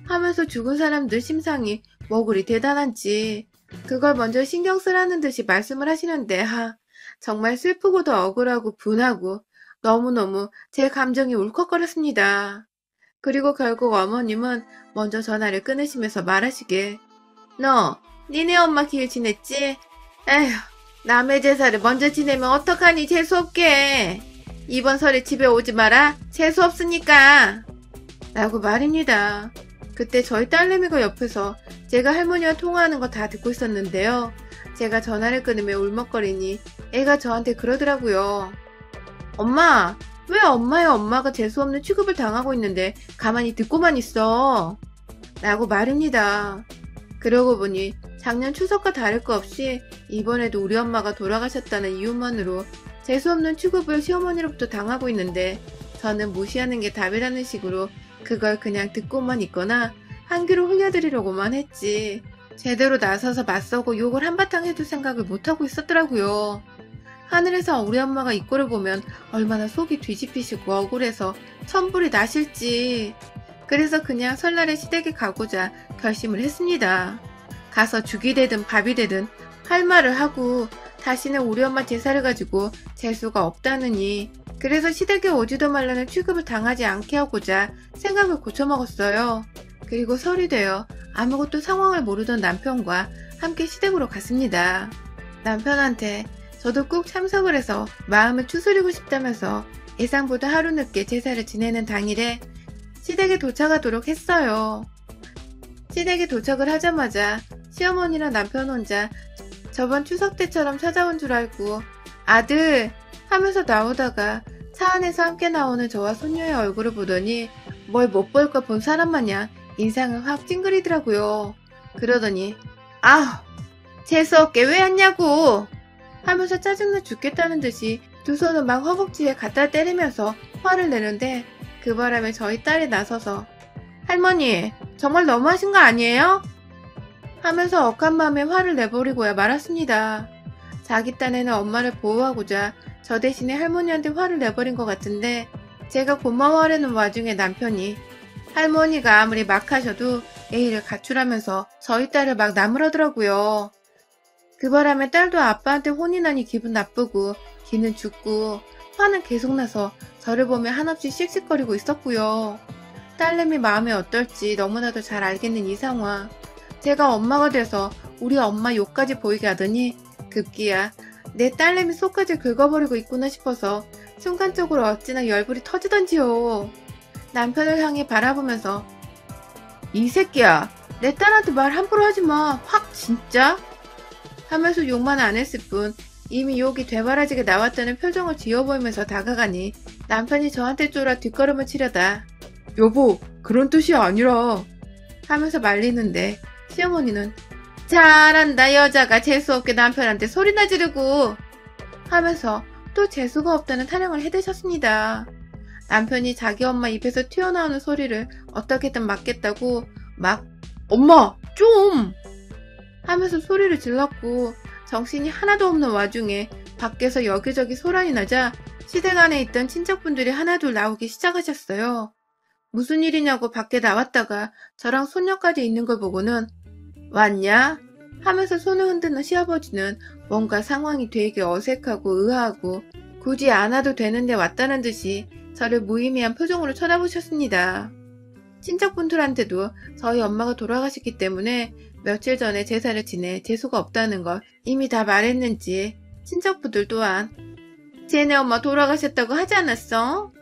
하면서 죽은 사람들 심상이 뭐 그리 대단한지 그걸 먼저 신경 쓰라는 듯이 말씀을 하시는데 정말 슬프고도 억울하고 분하고 너무너무 제 감정이 울컥거렸습니다. 그리고 결국 어머님은 먼저 전화를 끊으시면서 말하시길 너 니네 엄마 기일 지냈지? 에휴 남의 제사를 먼저 지내면 어떡하니 재수없게 이번 설에 집에 오지 마라 재수없으니까 라고 말입니다. 그때 저희 딸내미가 옆에서 제가 할머니와 통화하는 거 다 듣고 있었는데요. 제가 전화를 끊으며 울먹거리니 애가 저한테 그러더라고요. 엄마 왜 엄마의 엄마가 재수없는 취급을 당하고 있는데 가만히 듣고만 있어 라고 말입니다. 그러고 보니 작년 추석과 다를 거 없이 이번에도 우리 엄마가 돌아가셨다는 이유만으로 재수없는 취급을 시어머니로부터 당하고 있는데 저는 무시하는 게 답이라는 식으로 그걸 그냥 듣고만 있거나 한 귀로 흘려드리려고만 했지 제대로 나서서 맞서고 욕을 한바탕 해줄 생각을 못하고 있었더라고요. 하늘에서 우리 엄마가 이 꼴을 보면 얼마나 속이 뒤집히시고 억울해서 천불이 나실지 그래서 그냥 설날에 시댁에 가고자 결심을 했습니다. 가서 죽이 되든 밥이 되든 할 말을 하고 다시는 우리 엄마 제사를 가지고 재수가 없다느니 그래서 시댁에 오지도 말라는 취급을 당하지 않게 하고자 생각을 고쳐먹었어요. 그리고 설이 되어 아무것도 상황을 모르던 남편과 함께 시댁으로 갔습니다. 남편한테 저도 꼭 참석을 해서 마음을 추스리고 싶다면서 예상보다 하루 늦게 제사를 지내는 당일에 시댁에 도착하도록 했어요. 시댁에 도착을 하자마자 시어머니랑 남편 혼자 저번 추석 때처럼 찾아온 줄 알고 아들 하면서 나오다가 차 안에서 함께 나오는 저와 손녀의 얼굴을 보더니 뭘 못 볼 거 본 사람 마냥 인상을 확 찡그리더라고요. 그러더니 아우 재수없게 왜 왔냐고 하면서 짜증나 죽겠다는 듯이 두 손을 막 허벅지에 갖다 때리면서 화를 내는데 그 바람에 저희 딸이 나서서 할머니 정말 너무하신 거 아니에요? 하면서 억한 마음에 화를 내버리고야 말았습니다. 자기 딴에는 엄마를 보호하고자 저 대신에 할머니한테 화를 내버린 것 같은데 제가 고마워하려는 와중에 남편이 할머니가 아무리 막 하셔도 예의를 갖추라면서 저희 딸을 막 나무라더라고요. 그 바람에 딸도 아빠한테 혼이 나니 기분 나쁘고 기는 죽고 화는 계속 나서 저를 보며 한없이 씩씩거리고 있었고요. 딸내미 마음이 어떨지 너무나도 잘 알겠는 이 상황. 제가 엄마가 돼서 우리 엄마 욕까지 보이게 하더니 급기야 내 딸내미 속까지 긁어버리고 있구나 싶어서 순간적으로 어찌나 열불이 터지던지요. 남편을 향해 바라보면서 이 새끼야 내 딸한테 말 함부로 하지마 확 진짜 하면서 욕만 안 했을 뿐 이미 욕이 되바라지게 나왔다는 표정을 지어 보이면서 다가가니 남편이 저한테 쫄아 뒷걸음을 치려다 여보 그런 뜻이 아니라 하면서 말리는데 시어머니는 잘한다 여자가 재수없게 남편한테 소리나 지르고 하면서 또 재수가 없다는 타령을 해대셨습니다. 남편이 자기 엄마 입에서 튀어나오는 소리를 어떻게든 막겠다고 막 엄마 좀 하면서 소리를 질렀고 정신이 하나도 없는 와중에 밖에서 여기저기 소란이 나자 시댁 안에 있던 친척분들이 하나둘 나오기 시작하셨어요. 무슨 일이냐고 밖에 나왔다가 저랑 손녀까지 있는 걸 보고는 왔냐? 하면서 손을 흔드는 시아버지는 뭔가 상황이 되게 어색하고 의아하고 굳이 안 와도 되는데 왔다는 듯이 저를 무의미한 표정으로 쳐다보셨습니다. 친척분들한테도 저희 엄마가 돌아가셨기 때문에 며칠 전에 제사를 지내 재수가 없다는 걸 이미 다 말했는지 친척분들 또한 쟤네 엄마 돌아가셨다고 하지 않았어?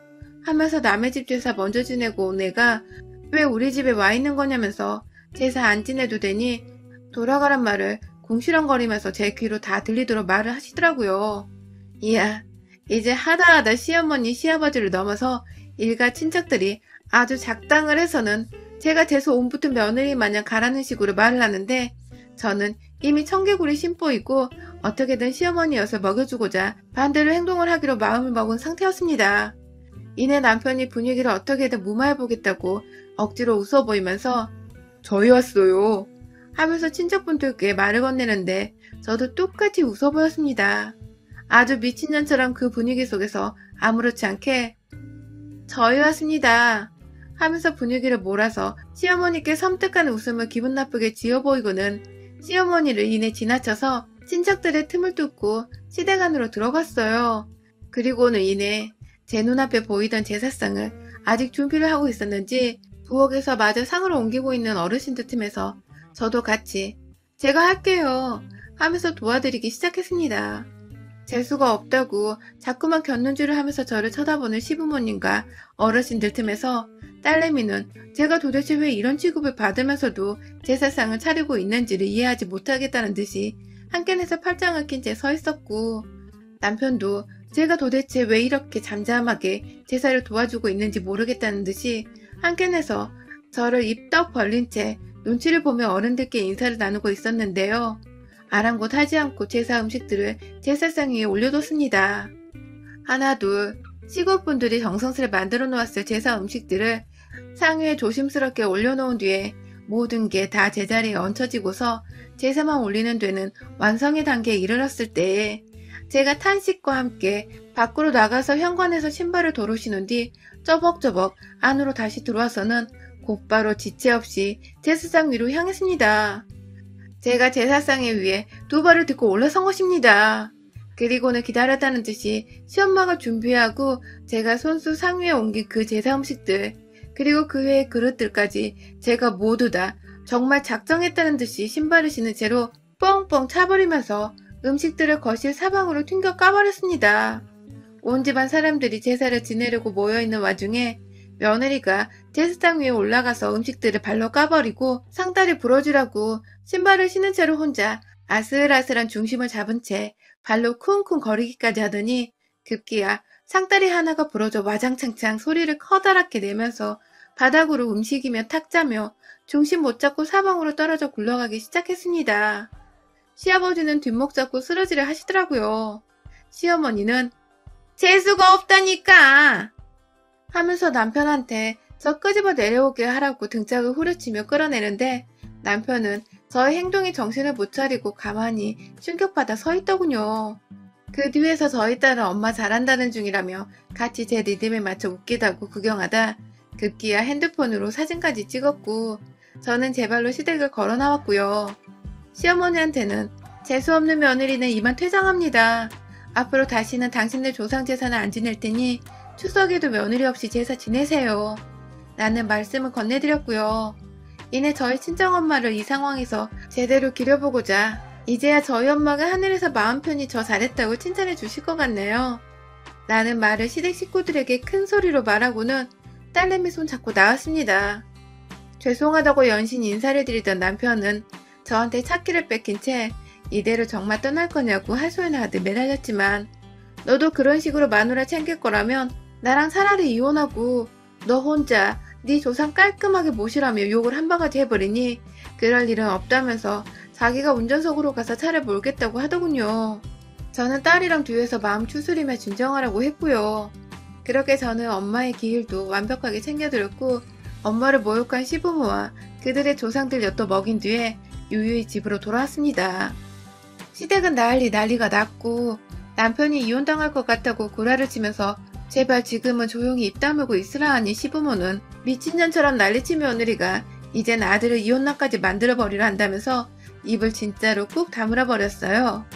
하면서 남의 집 제사 먼저 지내고 온 애가 왜 우리 집에 와 있는 거냐면서 제사 안 지내도 되니 돌아가란 말을 궁시렁거리면서 제 귀로 다 들리도록 말을 하시더라고요. 이야, 이제 하다하다 시어머니 시아버지를 넘어서 일가 친척들이 아주 작당을 해서는 제가 재수 옴붙은 며느리 마냥 가라는 식으로 말을 하는데 저는 이미 청개구리 심보이고 어떻게든 시어머니 엿을 먹여주고자 반대로 행동을 하기로 마음을 먹은 상태였습니다. 이내 남편이 분위기를 어떻게든 무마해보겠다고 억지로 웃어 보이면서 저희 왔어요 하면서 친척분들께 말을 건네는데 저도 똑같이 웃어 보였습니다. 아주 미친년처럼 그 분위기 속에서 아무렇지 않게 저희 왔습니다 하면서 분위기를 몰아서 시어머니께 섬뜩한 웃음을 기분 나쁘게 지어 보이고는 시어머니를 이내 지나쳐서 친척들의 틈을 뚫고 시댁 안으로 들어갔어요. 그리고는 이내 제 눈앞에 보이던 제사상을 아직 준비를 하고 있었는지 부엌에서 마저 상을 옮기고 있는 어르신들 틈에서 저도 같이 제가 할게요 하면서 도와드리기 시작했습니다. 재수가 없다고 자꾸만 곁눈질을 하면서 저를 쳐다보는 시부모님과 어르신들 틈에서 딸내미는 제가 도대체 왜 이런 취급을 받으면서도 제사상을 차리고 있는지를 이해하지 못하겠다는 듯이 한켠에서 팔짱을 낀 채 서 있었고 남편도 제가 도대체 왜 이렇게 잠잠하게 제사를 도와주고 있는지 모르겠다는 듯이 한켠에서 저를 입떡 벌린 채 눈치를 보며 어른들께 인사를 나누고 있었는데요. 아랑곳하지 않고 제사 음식들을 제사상 위에 올려뒀습니다. 하나 둘 시골분들이 정성스레 만들어 놓았을 제사 음식들을 상 위에 조심스럽게 올려놓은 뒤에 모든 게 다 제자리에 얹혀지고서 제사만 올리는 데는 완성의 단계에 이르렀을 때에 제가 탄식과 함께 밖으로 나가서 현관에서 신발을 도로 신은 뒤 쩌벅쩌벅 안으로 다시 들어와서는 곧바로 지체 없이 제사상 위로 향했습니다. 제가 제사상에 위에 두 발을 딛고 올라선 것입니다. 그리고는 기다렸다는 듯이 시엄마가 준비하고 제가 손수 상 위에 옮긴 그 제사 음식들 그리고 그 외의 그릇들까지 제가 모두 다 정말 작정했다는 듯이 신발을 신은 채로 뻥뻥 차버리면서 음식들을 거실 사방으로 튕겨 까버렸습니다. 온 집안 사람들이 제사를 지내려고 모여있는 와중에 며느리가 제사상 위에 올라가서 음식들을 발로 까버리고 상다리 부러지라고 신발을 신은 채로 혼자 아슬아슬한 중심을 잡은 채 발로 쿵쿵 거리기까지 하더니 급기야 상다리 하나가 부러져 와장창창 소리를 커다랗게 내면서 바닥으로 움직이며 탁자며 중심 못 잡고 사방으로 떨어져 굴러가기 시작했습니다. 시아버지는 뒷목 잡고 쓰러지를 하시더라고요. 시어머니는 재수가 없다니까 하면서 남편한테 저 끄집어 내려오게 하라고 등짝을 후려치며 끌어내는데 남편은 저의 행동에 정신을 못 차리고 가만히 충격받아 서 있더군요. 그 뒤에서 저희 딸은 엄마 잘한다는 중이라며 같이 제 리듬에 맞춰 웃기다고 구경하다 급기야 핸드폰으로 사진까지 찍었고 저는 제 발로 시댁을 걸어 나왔고요. 시어머니한테는 재수없는 며느리는 이만 퇴장합니다. 앞으로 다시는 당신네 조상 제사는 안 지낼 테니 추석에도 며느리 없이 제사 지내세요. 라는 말씀을 건네드렸고요. 이내 저희 친정엄마를 이 상황에서 제대로 기려보고자 이제야 저희 엄마가 하늘에서 마음 편히 저 잘했다고 칭찬해 주실 것 같네요. 라는 말을 시댁 식구들에게 큰 소리로 말하고는 딸내미 손 잡고 나왔습니다. 죄송하다고 연신 인사를 드리던 남편은 저한테 차키를 뺏긴 채 이대로 정말 떠날 거냐고 하소연을 하듯 매달렸지만 너도 그런 식으로 마누라 챙길 거라면 나랑 차라리 이혼하고 너 혼자 네 조상 깔끔하게 모시라며 욕을 한 바가지 해버리니 그럴 일은 없다면서 자기가 운전석으로 가서 차를 몰겠다고 하더군요. 저는 딸이랑 뒤에서 마음 추스리며 진정하라고 했고요. 그렇게 저는 엄마의 기일도 완벽하게 챙겨드렸고 엄마를 모욕한 시부모와 그들의 조상들 엿도 먹인 뒤에 유유히 집으로 돌아왔습니다. 시댁은 난리가 났고 남편이 이혼당할 것 같다고 구라를 치면서 제발 지금은 조용히 입 다물고 있으라 하니 시부모는 미친년처럼 난리친 며느리가 이젠 아들을 이혼남까지 만들어버리려 한다면서 입을 진짜로 꾹 다물어 버렸어요.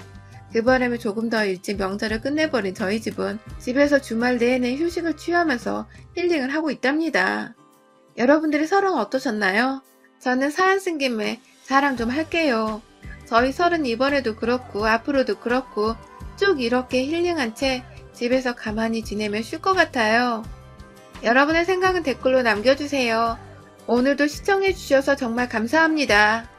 그 바람에 조금 더 일찍 명절을 끝내버린 저희 집은 집에서 주말 내내 휴식을 취하면서 힐링을 하고 있답니다. 여러분들의 설은 어떠셨나요? 저는 사연 쓴 김에 자랑 좀 할게요. 저희 설은 이번에도 그렇고 앞으로도 그렇고 쭉 이렇게 힐링한 채 집에서 가만히 지내면 쉴 것 같아요. 여러분의 생각은 댓글로 남겨주세요. 오늘도 시청해주셔서 정말 감사합니다.